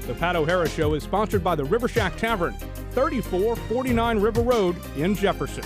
The Pat O'Hara Show is sponsored by the River Shack Tavern, 3449 River Road in Jefferson.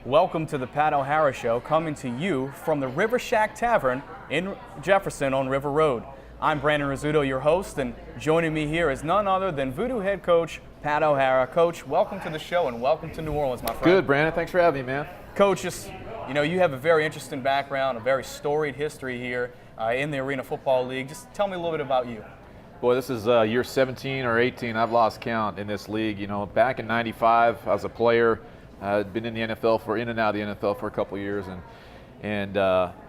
Welcome to the Pat O'Hara Show, coming to you from the River Shack Tavern in Jefferson on River Road. I'm Brandon Rizzuto, your host, and joining me here is none other than Voodoo head coach Pat O'Hara. Coach, welcome to the show and welcome to New Orleans, my friend. Good, Brandon. Thanks for having me, man. Coach, you have a very interesting background, a very storied history here in the Arena Football League. Just tell me a little bit about you. Boy, this is year 17 or 18. I've lost count in this league. You know, back in '95, I was a player. I'd been in the NFL in and out of the NFL for a couple of years, and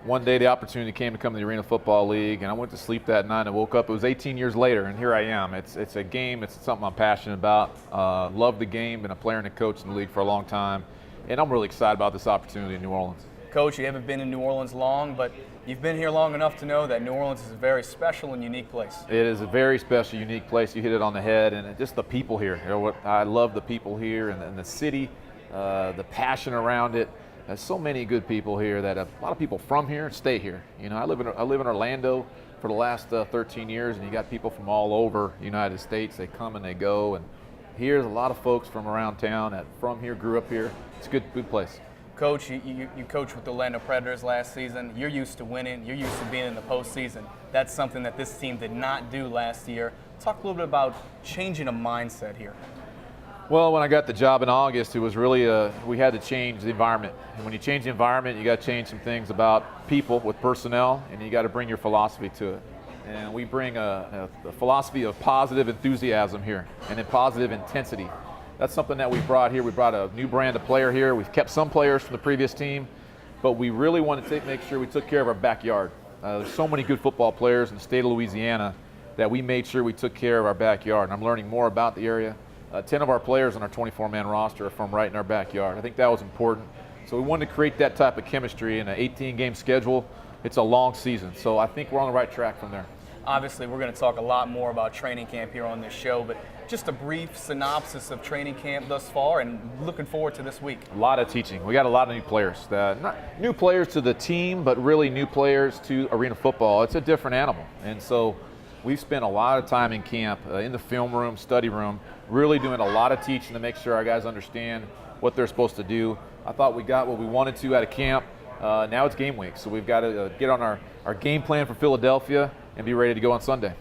one day the opportunity came to come to the Arena Football League, and I went to sleep that night and woke up. It was 18 years later, and here I am. It's a game. It's something I'm passionate about. Love the game. Been a player and a coach in the league for a long time, and I'm really excited about this opportunity in New Orleans. Coach, you haven't been in New Orleans long, but you've been here long enough to know that New Orleans is a very special and unique place. It is a very special, unique place. You hit it on the head, and just the people here. I love the people here and the city. The passion around it. There's so many good people here that a lot of people from here stay here. You know, I live in Orlando for the last 13 years, and you got people from all over the United States. They come and they go, and here's a lot of folks from around town that from here, grew up here. It's a good place. Coach, you coached with the Orlando Predators last season. You're used to winning. You're used to being in the postseason. That's something that this team did not do last year. Talk a little bit about changing a mindset here. Well, when I got the job in August, it was really we had to change the environment. And when you change the environment, you got to change some things about people with personnel, and you got to bring your philosophy to it. And we bring a philosophy of positive enthusiasm here and a positive intensity. That's something that we brought here. We brought a new brand of player here. We've kept some players from the previous team, but we really wanted to make sure we took care of our backyard. There's so many good football players in the state of Louisiana that we made sure we took care of our backyard. And I'm learning more about the area. 10 of our players on our 24-man roster are from right in our backyard. I think that was important. So we wanted to create that type of chemistry in an 18-game schedule. It's a long season, so I think we're on the right track from there. Obviously, we're going to talk a lot more about training camp here on this show, but just a brief synopsis of training camp thus far and looking forward to this week. A lot of teaching. We got a lot of new players. Not new players to the team, but really new players to Arena Football. It's a different animal, and so we've spent a lot of time in camp, in the film room, study room, really doing a lot of teaching to make sure our guys understand what they're supposed to do. I thought we got what we wanted to out of camp. Now it's game week, so we've got to get on our game plan for Philadelphia and be ready to go on Sunday.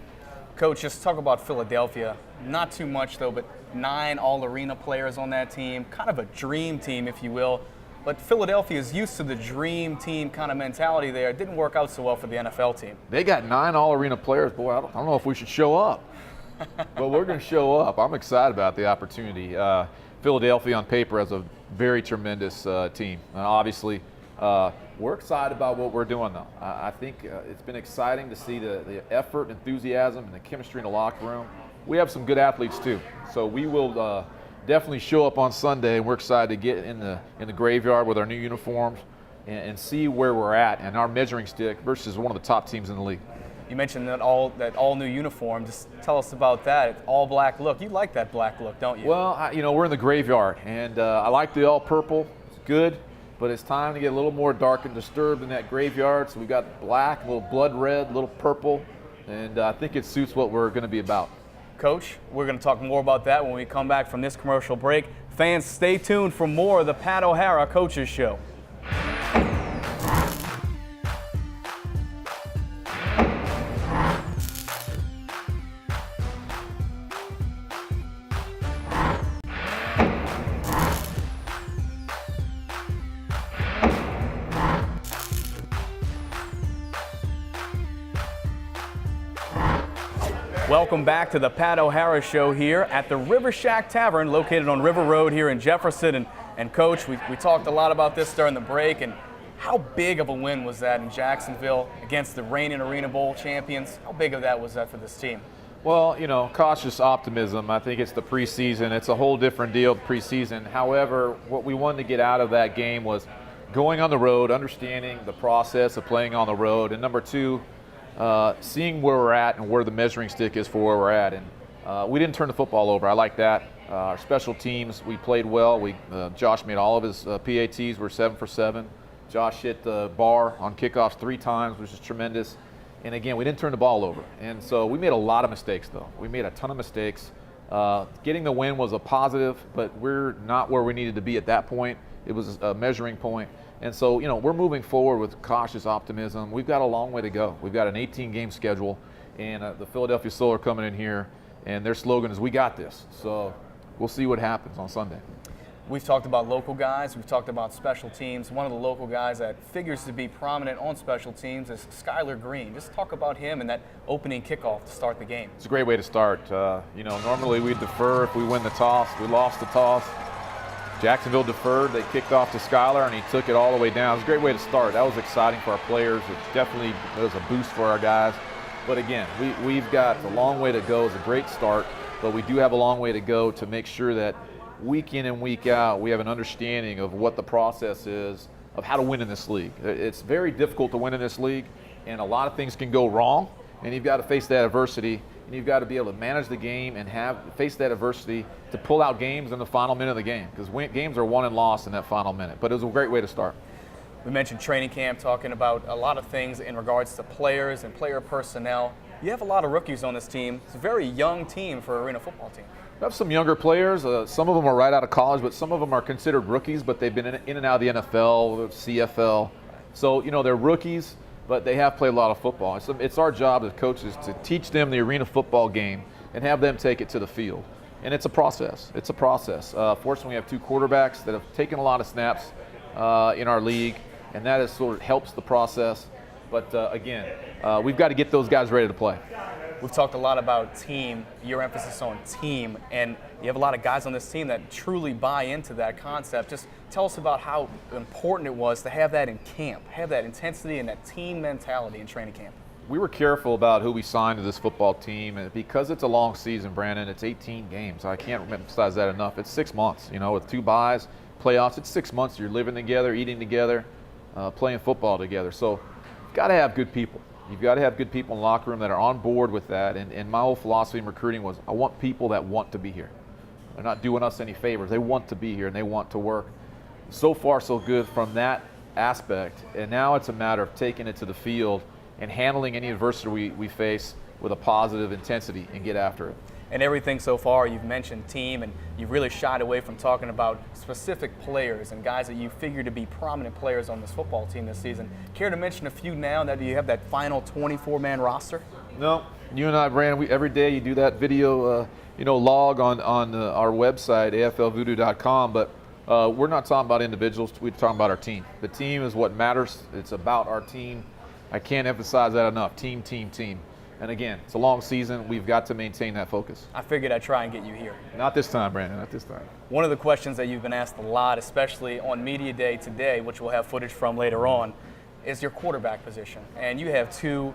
Coach, just talk about Philadelphia. Not too much, though, but 9 all-arena players on that team, kind of a dream team, if you will. But Philadelphia is used to the dream team kind of mentality there. It didn't work out so well for the NFL team. They got 9 all-arena players. Boy, I don't know if we should show up. But we're going to show up. I'm excited about the opportunity. Philadelphia on paper has a very tremendous team. Obviously, we're excited about what we're doing, though. I think it's been exciting to see the effort, enthusiasm, and the chemistry in the locker room. We have some good athletes, too. So we will definitely show up on Sunday, and we're excited to get in the graveyard with our new uniforms and see where we're at and our measuring stick versus one of the top teams in the league. You mentioned that all new uniform. Just tell us about that. It's all black look. You like that black look, don't you? Well, we're in the graveyard, and I like the all purple. It's good, but it's time to get a little more dark and disturbed in that graveyard. So we got black, a little blood red, a little purple, and I think it suits what we're going to be about. Coach, we're going to talk more about that when we come back from this commercial break. Fans, stay tuned for more of the Pat O'Hara Coaches Show. Welcome back to the Pat O'Hara Show here at the River Shack Tavern located on River Road here in Jefferson. And Coach, we talked a lot about this during the break, and How big of a win was that in Jacksonville against the reigning Arena Bowl champions? How big of that was that for this team? Well, cautious optimism. I think it's the preseason. It's a whole different deal, preseason. However, what we wanted to get out of that game was going on the road, understanding the process of playing on the road, and number two, seeing where we're at and where the measuring stick is for where we're at. And we didn't turn the football over. I like that. Our special teams, we played well. Josh made all of his PATs. We're 7 for 7. Josh hit the bar on kickoffs 3 times, which is tremendous. And again, we didn't turn the ball over. And so we made a lot of mistakes, though. We made a ton of mistakes. Getting the win was a positive, but we're not where we needed to be at that point. It was a measuring point. And so, we're moving forward with cautious optimism. We've got a long way to go. We've got an 18-game schedule, and the Philadelphia Soul are coming in here, and their slogan is, "We got this." So we'll see what happens on Sunday. We've talked about local guys. We've talked about special teams. One of the local guys that figures to be prominent on special teams is Skylar Green. Just talk about him and that opening kickoff to start the game. It's a great way to start. Normally we defer if we win the toss. We lost the toss. Jacksonville deferred. They kicked off to Skylar, and he took it all the way down. It was a great way to start. That was exciting for our players. It definitely was a boost for our guys. But again, we've got a long way to go. It's a great start, but we do have a long way to go to make sure that week in and week out, we have an understanding of what the process is of how to win in this league. It's very difficult to win in this league, and a lot of things can go wrong, and you've got to face that adversity, and you've got to be able to manage the game and face that adversity to pull out games in the final minute of the game, because games are won and lost in that final minute. But it was a great way to start. We mentioned training camp, talking about a lot of things in regards to players and player personnel. You have a lot of rookies on this team. It's a very young team for an arena football team. We have some younger players. Some of them are right out of college, but some of them are considered rookies, but they've been in and out of the NFL, CFL. So, they're rookies, but they have played a lot of football. It's our job as coaches to teach them the arena football game and have them take it to the field. And it's a process. It's a process. Fortunately, we have 2 quarterbacks that have taken a lot of snaps in our league, and that sort of helps the process. But again, we've got to get those guys ready to play. We've talked a lot about team, your emphasis on team, and you have a lot of guys on this team that truly buy into that concept. Just tell us about how important it was to have that in camp, have that intensity and that team mentality in training camp. We were careful about who we signed to this football team, and because it's a long season, Brandon, it's 18 games. I can't emphasize that enough. It's 6 months, with 2 buys, playoffs. It's 6 months. You're living together, eating together, playing football together. So you've got to have good people. You've got to have good people in the locker room that are on board with that. And my whole philosophy in recruiting was I want people that want to be here. They're not doing us any favors. They want to be here and they want to work. So far, so good from that aspect. And now it's a matter of taking it to the field and handling any adversity we face with a positive intensity and get after it. And everything so far, you've mentioned team, and you've really shied away from talking about specific players and guys that you figure to be prominent players on this football team this season. Care to mention a few now that you have that final 24-man roster? No, you and I, Brandon, every day you do that video, log on our website, aflvoodoo.com, but we're not talking about individuals, we're talking about our team. The team is what matters. It's about our team. I can't emphasize that enough. Team, team, team. And again, it's a long season. We've got to maintain that focus. I figured I'd try and get you here. Not this time, Brandon, not this time. One of the questions that you've been asked a lot, especially on Media Day today, which we'll have footage from later on, is your quarterback position. And you have 2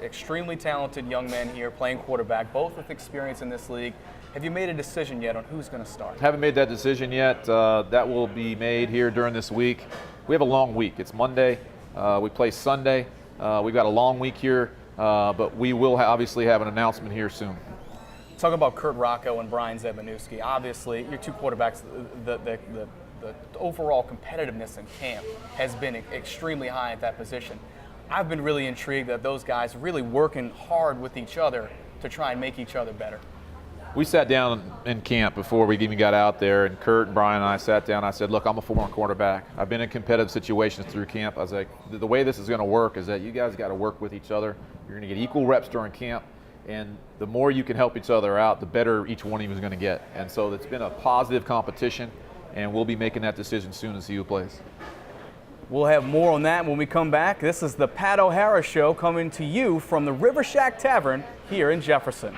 extremely talented young men here playing quarterback, both with experience in this league. Have you made a decision yet on who's going to start? Haven't made that decision yet. That will be made here during this week. We have a long week. It's Monday. We play Sunday. We've got a long week here. But we will obviously have an announcement here soon. Talk about Kurt Rocco and Brian Zebanewski. Obviously, your 2 quarterbacks, the overall competitiveness in camp has been extremely high at that position. I've been really intrigued that those guys are really working hard with each other to try and make each other better. We sat down in camp before we even got out there, and Kurt and Brian and I sat down. I said, look, I'm a former quarterback. I've been in competitive situations through camp. I was like, the way this is going to work is that you guys got to work with each other. You're going to get equal reps during camp, and the more you can help each other out, the better each one of you is going to get. And so it's been a positive competition, and we'll be making that decision soon to see who plays. We'll have more on that when we come back. This is the Pat O'Hara Show coming to you from the River Shack Tavern here in Jefferson.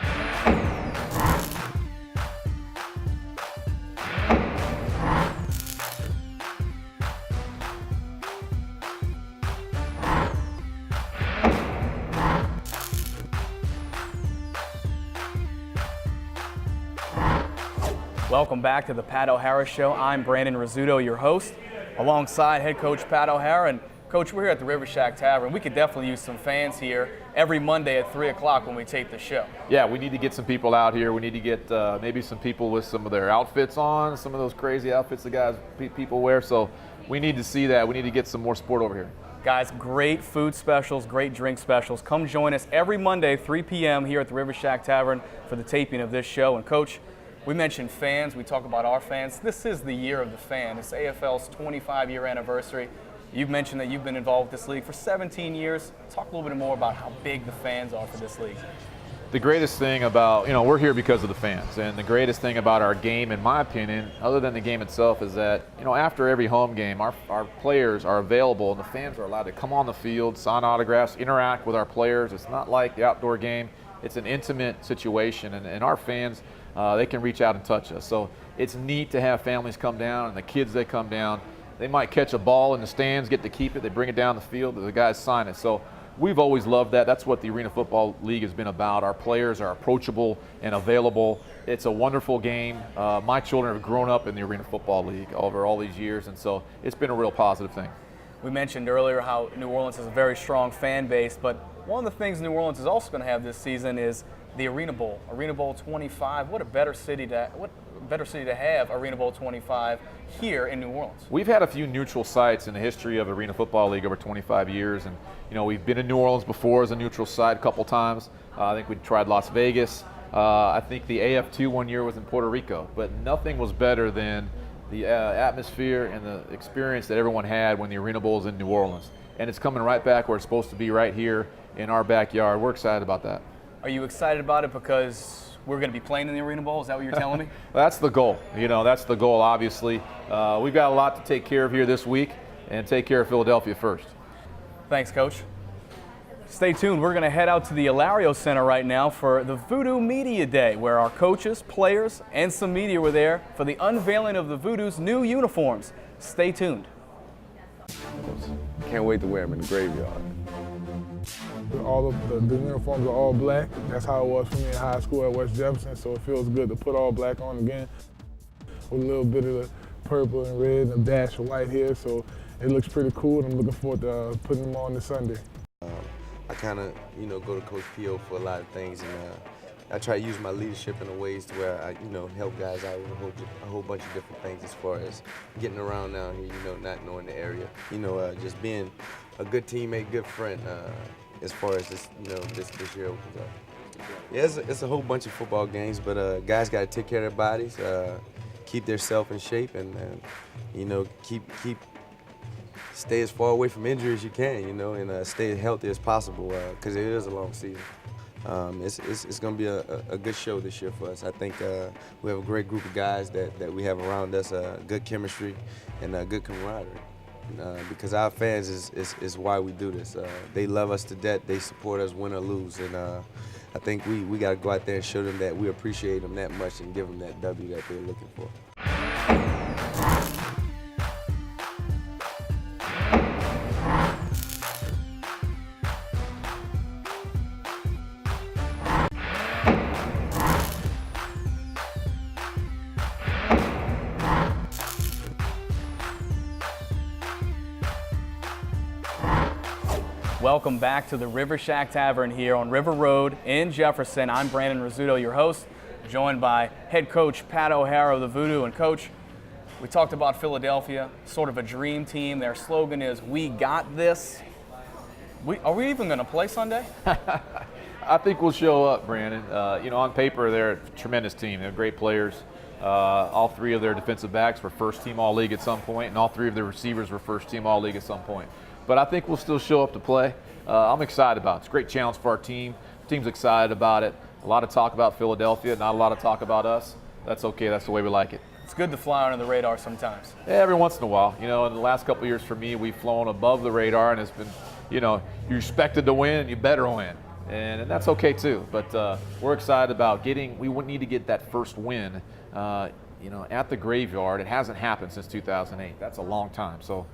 Welcome back to the Pat O'Hara Show. I'm Brandon Rizzuto, your host, alongside head coach Pat O'Hara. And Coach, we're here at the River Shack Tavern. We could definitely use some fans here every Monday at 3 o'clock when we tape the show. Yeah, we need to get some people out here. We need to get maybe some people with some of their outfits on, some of those crazy outfits the people wear. So we need to see that. We need to get some more sport over here. Guys, great food specials, great drink specials. Come join us every Monday, 3 p.m. here at the River Shack Tavern for the taping of this show. And Coach, we mentioned fans. We talk about our fans. This is the year of the fan. It's AFL's 25-year anniversary. You've mentioned that you've been involved with this league for 17 years. Talk a little bit more about how big the fans are for this league. The greatest thing about, we're here because of the fans. And the greatest thing about our game, in my opinion, other than the game itself, is that, after every home game, our players are available and the fans are allowed to come on the field, sign autographs, interact with our players. It's not like the outdoor game. It's an intimate situation. And our fans, they can reach out and touch us. So it's neat to have families come down and the kids that come down. They might catch a ball in the stands, get to keep it, they bring it down the field, the guys sign it. So we've always loved that. That's what the Arena Football League has been about. Our players are approachable and available. It's a wonderful game. My children have grown up in the Arena Football League over all these years, and so it's been a real positive thing. We mentioned earlier how New Orleans has a very strong fan base, but one of the things New Orleans is also going to have this season is the Arena Bowl. Arena Bowl 25. What better city to have Arena Bowl 25 here in New Orleans? We've had a few neutral sites in the history of Arena Football League over 25 years, and we've been in New Orleans before as a neutral site a couple times. I think we tried Las Vegas. I think the AF2 one year was in Puerto Rico, but nothing was better than the atmosphere and the experience that everyone had when the Arena Bowl is in New Orleans. And it's coming right back where it's supposed to be, right here in our backyard. We're excited about that. Are you excited about it because we're going to be playing in the Arena Bowl? Is that what you're telling me? That's the goal. That's the goal, obviously. We've got a lot to take care of here this week and take care of Philadelphia first. Thanks, Coach. Stay tuned. We're going to head out to the Ilario Center right now for the Voodoo Media Day, where our coaches, players, and some media were there for the unveiling of the Voodoo's new uniforms. Stay tuned. Can't wait to wear them in the graveyard. All of the uniforms are all black. That's how it was for me in high school at West Jefferson, so it feels good to put all black on again with a little bit of the purple and red and a dash of white here, so it looks pretty cool, and I'm looking forward to putting them on this Sunday. I kind of, go to Coach P.O. for a lot of things, and I try to use my leadership in ways to where I, help guys out with a whole bunch of different things as far as getting around down here, not knowing the area, just being a good teammate, good friend. As far as this, this year opens up. Yeah, it's a whole bunch of football games, but guys got to take care of their bodies, keep themselves in shape, and stay as far away from injury as you can, and stay as healthy as possible, because it is a long season. It's going to be a good show this year for us. I think we have a great group of guys that we have around us, good chemistry and good camaraderie. Because our fans is why we do this. They love us to death. They support us, win or lose. And I think we got to go out there and show them that we appreciate them that much and give them that W that they're looking for. Welcome back to the River Shack Tavern here on River Road in Jefferson. I'm Brandon Rizzuto, your host, joined by head coach Pat O'Hara of the Voodoo. And Coach, we talked about Philadelphia, sort of a dream team. Their slogan is, "We got this." Are we even going to play Sunday? I think we'll show up, Brandon. On paper, they're a tremendous team. They're great players. All three of their defensive backs were first-team All-League at some point, and all three of their receivers were first-team All-League at some point. But I think we'll still show up to play. I'm excited about it. It's a great challenge for our team. The team's excited about it. A lot of talk about Philadelphia, not a lot of talk about us. That's okay. That's the way we like it. It's good to fly under the radar sometimes. Yeah, every once in a while. In the last couple of years for me, we've flown above the radar, and it's been, you're expected to win, and you better win. And that's okay too. But we're excited about we need to get that first win, at the graveyard. It hasn't happened since 2008. That's a long time. So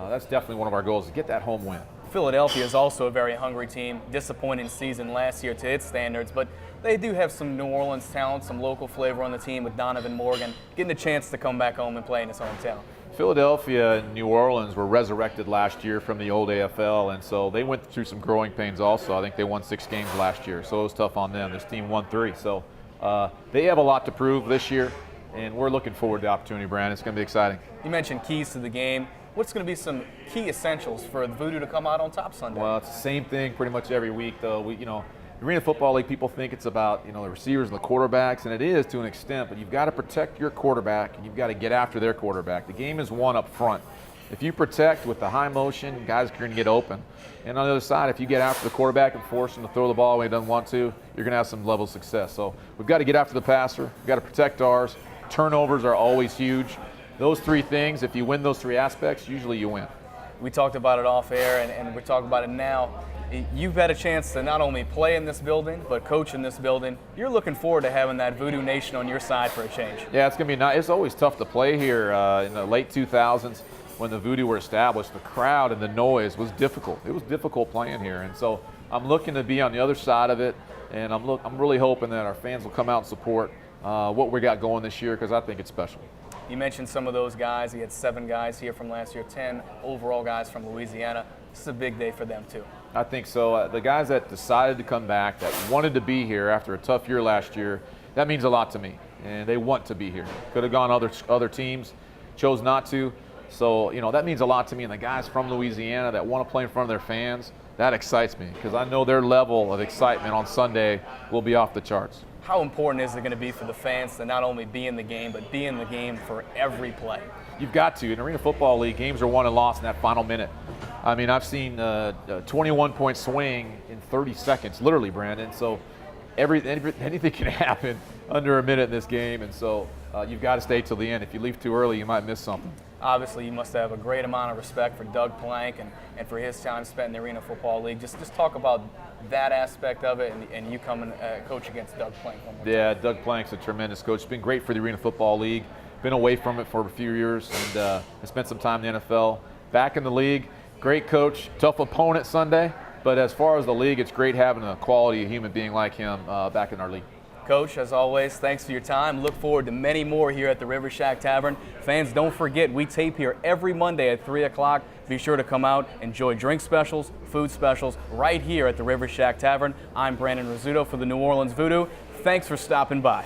that's definitely one of our goals, is get that home win. Philadelphia is also a very hungry team. Disappointing season last year to its standards, but they do have some New Orleans talent, some local flavor on the team with Donovan Morgan getting a chance to come back home and play in his hometown. Philadelphia and New Orleans were resurrected last year from the old AFL, and so they went through some growing pains also. I think they won 6 games last year, so it was tough on them. This team won 3, so they have a lot to prove this year, and we're looking forward to the opportunity, Brandon. It's going to be exciting. You mentioned keys to the game. What's going to be some key essentials for the Voodoo to come out on top Sunday? Well, it's the same thing pretty much every week, though. The Arena Football League, people think it's about the receivers and the quarterbacks, and it is to an extent, but you've got to protect your quarterback, and you've got to get after their quarterback. The game is won up front. If you protect with the high motion, guys are going to get open. And on the other side, if you get after the quarterback and force him to throw the ball when he doesn't want to, you're going to have some level of success. So we've got to get after the passer. We've got to protect ours. Turnovers are always huge. Those 3 things, if you win those 3 aspects, usually you win. We talked about it off air, and we're talking about it now. You've had a chance to not only play in this building, but coach in this building. You're looking forward to having that Voodoo Nation on your side for a change. Yeah, it's going to be nice. It's always tough to play here in the late 2000s when the Voodoo were established. The crowd and the noise was difficult. It was difficult playing here, and so I'm looking to be on the other side of it, and I'm really hoping that our fans will come out and support what we got going this year, because I think it's special. You mentioned some of those guys. You had 7 guys here from last year, 10 overall guys from Louisiana. This is a big day for them too. I think so. The guys that decided to come back, that wanted to be here after a tough year last year, that means a lot to me. And they want to be here. Could have gone other teams, chose not to. So, that means a lot to me. And the guys from Louisiana that want to play in front of their fans, that excites me, because I know their level of excitement on Sunday will be off the charts. How important is it going to be for the fans to not only be in the game, but be in the game for every play? You've got to. In Arena Football League, games are won and lost in that final minute. I mean, I've seen a 21-point swing in 30 seconds, literally, Brandon. So anything can happen under a minute in this game, and so you've got to stay till the end. If you leave too early, you might miss something. Obviously, you must have a great amount of respect for Doug Plank and for his time spent in the Arena Football League. Just talk about that aspect of it and you coming coach against Doug Plank. Yeah, Doug Plank's a tremendous coach. It's been great for the Arena Football League. Been away from it for a few years, and I spent some time in the NFL. Back in the league, great coach, tough opponent Sunday, but as far as the league, it's great having a quality human being like him back in our league. Coach, as always, thanks for your time. Look forward to many more here at the River Shack Tavern. Fans, don't forget, we tape here every Monday at 3 o'clock. Be sure to come out, enjoy drink specials, food specials, right here at the River Shack Tavern. I'm Brandon Rizzuto for the New Orleans Voodoo. Thanks for stopping by.